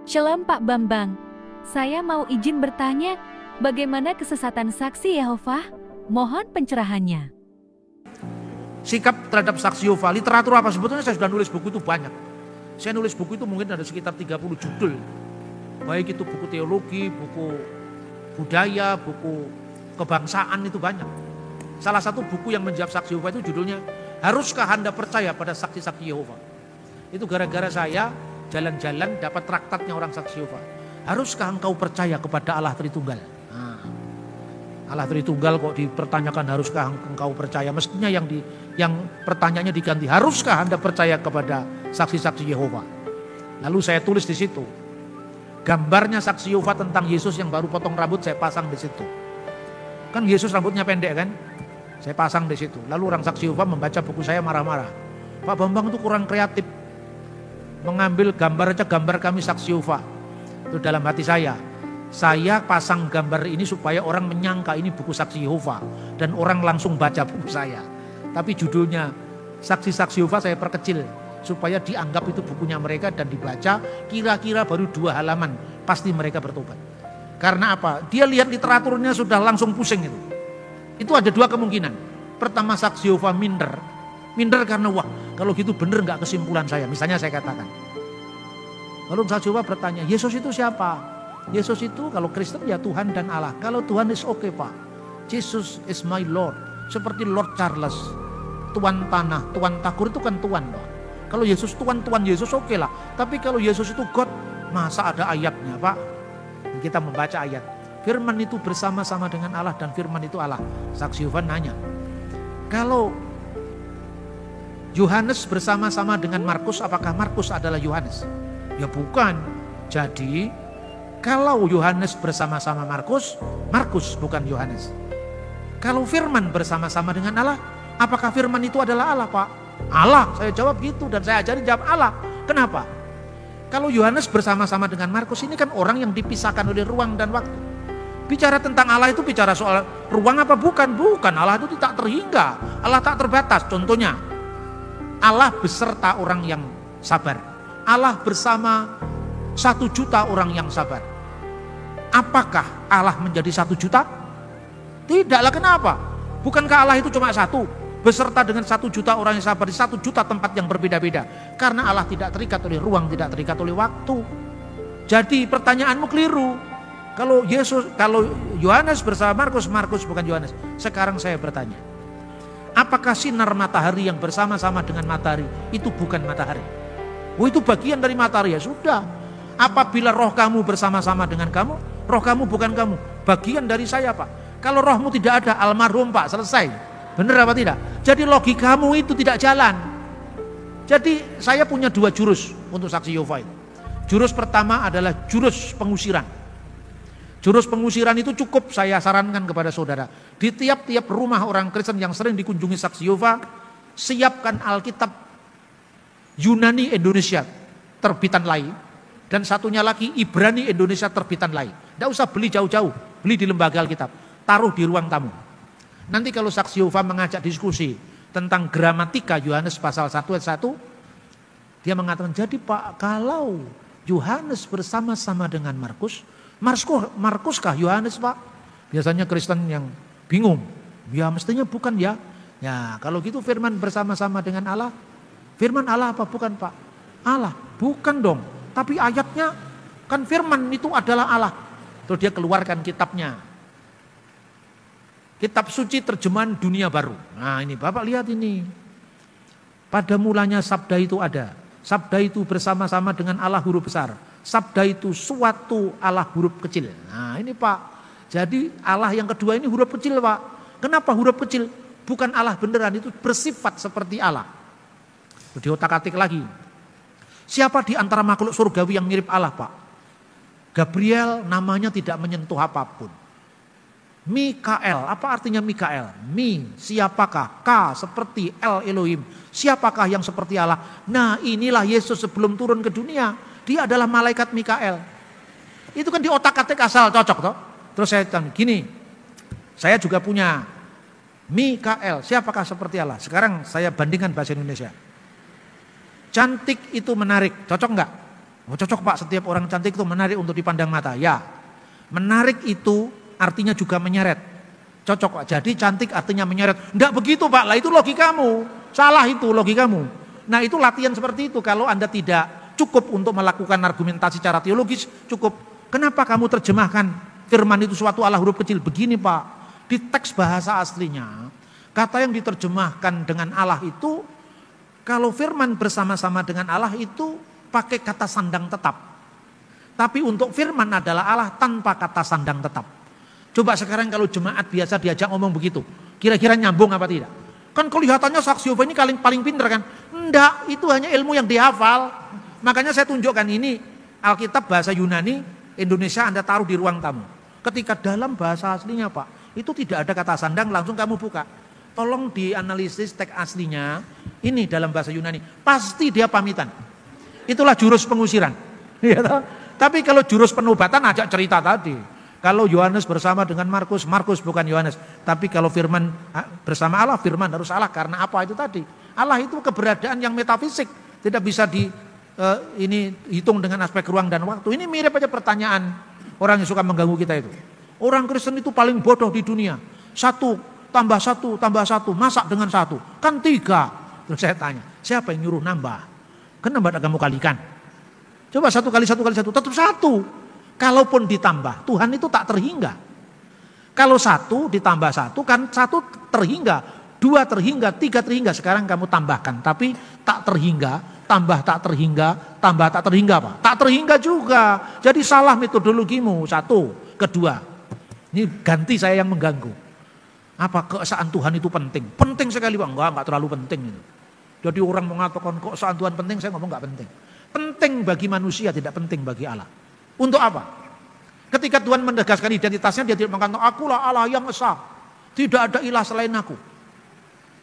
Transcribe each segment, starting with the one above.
Shalom Pak Bambang, saya mau izin bertanya, bagaimana kesesatan saksi Yehova? Mohon pencerahannya. Sikap terhadap saksi Yehova, literatur apa sebetulnya saya sudah nulis buku itu banyak. Saya nulis buku itu mungkin ada sekitar 30 judul. Baik itu buku teologi, buku budaya, buku kebangsaan itu banyak. Salah satu buku yang menjawab saksi Yehova itu judulnya Haruskah Anda Percaya pada Saksi-Saksi Yehova? Itu gara-gara saya jalan-jalan dapat traktatnya orang saksi Yehova. Haruskah engkau percaya kepada Allah Tritunggal? Nah, Allah Tritunggal kok dipertanyakan haruskah engkau percaya? Mestinya yang pertanyaannya diganti, haruskah Anda percaya kepada saksi-saksi Yehova? Lalu saya tulis di situ. Gambarnya saksi Yehova tentang Yesus yang baru potong rambut saya pasang di situ. Kan Yesus rambutnya pendek kan? Saya pasang di situ. Lalu orang saksi Yehova membaca buku saya marah-marah. Pak Bambang itu kurang kreatif. Mengambil gambar aja gambar kami saksi Yehova. Itu dalam hati saya. Saya pasang gambar ini supaya orang menyangka ini buku saksi Yehova. Dan orang langsung baca buku saya. Tapi judulnya saksi-saksi Yehova saya perkecil. Supaya dianggap itu bukunya mereka dan dibaca. Kira-kira baru 2 halaman. Pasti mereka bertobat. Karena apa? Dia lihat literaturnya sudah langsung pusing itu. Itu ada 2 kemungkinan. Pertama saksi Yehova minder. Minder karena wah kalau gitu bener gak kesimpulan saya. Misalnya saya katakan. Lalu saksi Yehova bertanya, Yesus itu siapa? Yesus itu kalau Kristen ya Tuhan dan Allah. Kalau Tuhan is okay Pak. Jesus is my Lord. Seperti Lord Charles. Tuan tanah, Tuan takur itu kan Tuan Pak. Kalau Yesus Tuan Yesus oke lah. Tapi kalau Yesus itu God, masa ada ayatnya Pak? Kita membaca ayat. Firman itu bersama-sama dengan Allah dan firman itu Allah. Saksi Yehova nanya. Kalau Yohanes bersama-sama dengan Markus, apakah Markus adalah Yohanes? Ya bukan. Jadi kalau Yohanes bersama-sama Markus, Markus bukan Yohanes. Kalau firman bersama-sama dengan Allah, apakah firman itu adalah Allah Pak? Allah, saya jawab gitu dan saya ajari jawab Allah. Kenapa? Kalau Yohanes bersama-sama dengan Markus ini kan orang yang dipisahkan oleh ruang dan waktu. Bicara tentang Allah itu bicara soal ruang apa bukan? Bukan, Allah itu tak terhingga, Allah tak terbatas. Contohnya, Allah beserta orang yang sabar. Allah bersama 1 juta orang yang sabar. Apakah Allah menjadi 1 juta? Tidaklah, kenapa? Bukankah Allah itu cuma 1? Beserta dengan 1 juta orang yang sabar di 1 juta tempat yang berbeda-beda. Karena Allah tidak terikat oleh ruang, tidak terikat oleh waktu. Jadi pertanyaanmu keliru. Kalau Yohanes bersama Markus, Markus bukan Yohanes. Sekarang saya bertanya. Apakah sinar matahari yang bersama-sama dengan matahari itu bukan matahari? Oh itu bagian dari matahari ya sudah. Apabila roh kamu bersama-sama dengan kamu, roh kamu bukan kamu. Bagian dari saya Pak. Kalau rohmu tidak ada, almarhum Pak, selesai. Benar apa tidak? Jadi logikamu itu tidak jalan. Jadi saya punya 2 jurus untuk saksi Yehova itu. Jurus pertama adalah jurus pengusiran. Jurus pengusiran itu cukup saya sarankan kepada saudara. Di tiap-tiap rumah orang Kristen yang sering dikunjungi saksi Yehova, siapkan Alkitab Yunani Indonesia terbitan lain. Dan satunya lagi Ibrani Indonesia terbitan lain. Tidak usah beli jauh-jauh, beli di lembaga Alkitab. Taruh di ruang tamu. Nanti kalau saksi Yehova mengajak diskusi tentang gramatika Yohanes pasal 1 ayat 1, dia mengatakan, jadi Pak, kalau Yohanes bersama-sama dengan Markuskah Yohanes Pak? Biasanya Kristen yang bingung. Ya mestinya bukan ya. Ya kalau gitu firman bersama-sama dengan Allah. Firman Allah apa bukan Pak? Allah. Bukan dong. Tapi ayatnya kan firman itu adalah Allah. Terus dia keluarkan kitabnya. Kitab suci terjemahan dunia baru. Nah ini Bapak lihat ini. Pada mulanya sabda itu ada. Sabda itu bersama-sama dengan Allah huruf besar. Sabda itu suatu Allah huruf kecil. Nah ini Pak. Jadi Allah yang kedua ini huruf kecil Pak. Kenapa huruf kecil? Bukan Allah beneran, itu bersifat seperti Allah. Di otak-atik lagi. Siapa di antara makhluk surgawi yang mirip Allah Pak? Gabriel namanya tidak menyentuh apapun. Mikael, apa artinya Mikael? Mi, siapakah? K, seperti El Elohim. Siapakah yang seperti Allah? Nah inilah Yesus sebelum turun ke dunia. Dia adalah malaikat Mikael. Itu kan di otak-atik asal cocok toh. Terus saya tanya gini, saya juga punya Mikael, siapakah seperti Allah? Sekarang saya bandingkan bahasa Indonesia. Cantik itu menarik, cocok enggak? Oh, cocok Pak, setiap orang cantik itu menarik untuk dipandang mata. Ya, menarik itu artinya juga menyeret. Cocok Pak, jadi cantik artinya menyeret. Enggak begitu Pak, lah itu logikamu. Salah itu logikamu. Nah itu latihan seperti itu. Kalau Anda tidak cukup untuk melakukan argumentasi secara teologis, cukup. Kenapa kamu terjemahkan firman itu suatu Allah huruf kecil? Begini Pak, di teks bahasa aslinya, kata yang diterjemahkan dengan Allah itu, kalau firman bersama-sama dengan Allah itu pakai kata sandang tetap. Tapi untuk firman adalah Allah tanpa kata sandang tetap. Coba sekarang kalau jemaat biasa diajak ngomong begitu, kira-kira nyambung apa tidak? Kan kelihatannya saksi Yehova ini paling pinter kan? Enggak, itu hanya ilmu yang dihafal. Makanya saya tunjukkan ini Alkitab bahasa Yunani, Indonesia Anda taruh di ruang tamu. Ketika dalam bahasa aslinya Pak, itu tidak ada kata sandang, langsung kamu buka. Tolong dianalisis teks aslinya, ini dalam bahasa Yunani, pasti dia pamitan. Itulah jurus pengusiran. Ya, tapi kalau jurus penobatan ajak cerita tadi. Kalau Yohanes bersama dengan Markus, Markus bukan Yohanes. Tapi kalau firman bersama Allah, firman harus Allah. Karena apa itu tadi? Allah itu keberadaan yang metafisik. Tidak bisa ini hitung dengan aspek ruang dan waktu. Ini mirip aja pertanyaan orang yang suka mengganggu kita itu. Orang Kristen itu paling bodoh di dunia. 1 tambah 1 tambah 1, masak dengan 1. Kan 3. Terus saya tanya, siapa yang nyuruh nambah? Kenapa tidak kamu kalikan? Coba 1 kali 1 kali 1, tetap 1. Kalaupun ditambah, Tuhan itu tak terhingga. Kalau 1 ditambah 1 kan 1 terhingga, 2 terhingga, 3 terhingga. Sekarang kamu tambahkan, tapi tak terhingga, tambah tak terhingga, tambah tak terhingga apa? Tak terhingga juga. Jadi salah metodologimu. 1, kedua. Ini ganti saya yang mengganggu. Apa keesaan Tuhan itu penting? Penting sekali Pak. Enggak terlalu penting itu. Jadi orang mengatakan keesaan Tuhan penting, saya ngomong enggak penting. Penting bagi manusia, tidak penting bagi Allah. Untuk apa? Ketika Tuhan menegaskan identitasnya, dia tidak mengatakan akulah Allah yang esa. Tidak ada ilah selain aku.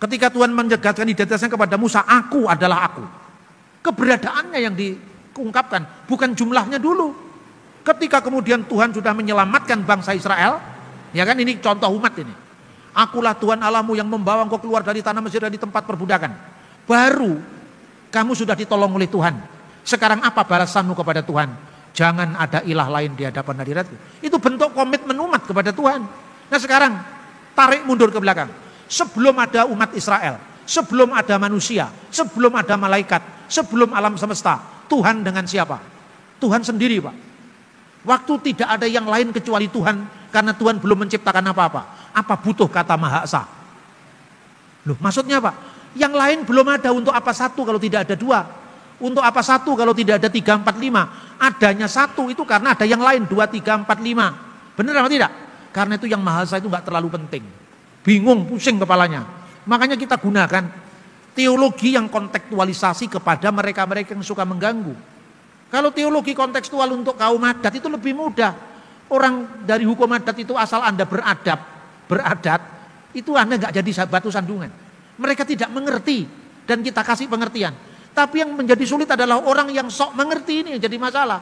Ketika Tuhan menegaskan identitasnya kepada Musa, aku adalah aku. Keberadaannya yang diungkapkan, bukan jumlahnya dulu. Ketika kemudian Tuhan sudah menyelamatkan bangsa Israel, ya kan ini contoh umat ini. Akulah Tuhan Allahmu yang membawa engkau keluar dari tanah Mesir dari tempat perbudakan. Baru kamu sudah ditolong oleh Tuhan. Sekarang apa balasanmu kepada Tuhan? Jangan ada ilah lain di hadapan hadiratku. Itu bentuk komitmen umat kepada Tuhan. Nah sekarang tarik mundur ke belakang. Sebelum ada umat Israel, sebelum ada manusia, sebelum ada malaikat, sebelum alam semesta, Tuhan dengan siapa? Tuhan sendiri Pak. Waktu tidak ada yang lain kecuali Tuhan, karena Tuhan belum menciptakan apa-apa. Apa butuh kata Maha Esa? Loh maksudnya Pak, yang lain belum ada, untuk apa 1 kalau tidak ada 2? Untuk apa 1 kalau tidak ada 3, 4, 5? Adanya 1 itu karena ada yang lain 2, 3, 4, 5. Benar apa tidak? Karena itu yang Maha Esa itu nggak terlalu penting. Bingung, pusing kepalanya. Makanya kita gunakan teologi yang kontekstualisasi kepada mereka-mereka yang suka mengganggu. Kalau teologi kontekstual untuk kaum adat itu lebih mudah. Orang dari hukum adat itu asal Anda beradat, itu Anda nggak jadi batu sandungan. Mereka tidak mengerti dan kita kasih pengertian. Tapi yang menjadi sulit adalah orang yang sok mengerti, ini yang jadi masalah.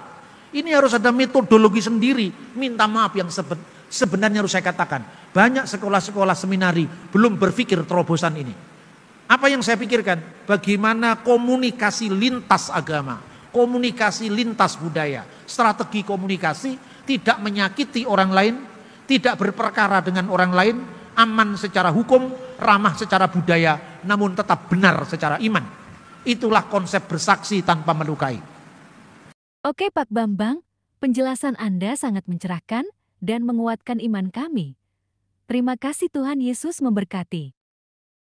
Ini harus ada metodologi sendiri. Minta maaf yang sebenarnya harus saya katakan. Banyak sekolah-sekolah seminari belum berpikir terobosan ini. Apa yang saya pikirkan? Bagaimana komunikasi lintas agama, komunikasi lintas budaya, strategi komunikasi tidak menyakiti orang lain, tidak berperkara dengan orang lain, aman secara hukum, ramah secara budaya, namun tetap benar secara iman. Itulah konsep bersaksi tanpa melukai. Oke Pak Bambang, penjelasan Anda sangat mencerahkan dan menguatkan iman kami. Terima kasih, Tuhan Yesus memberkati.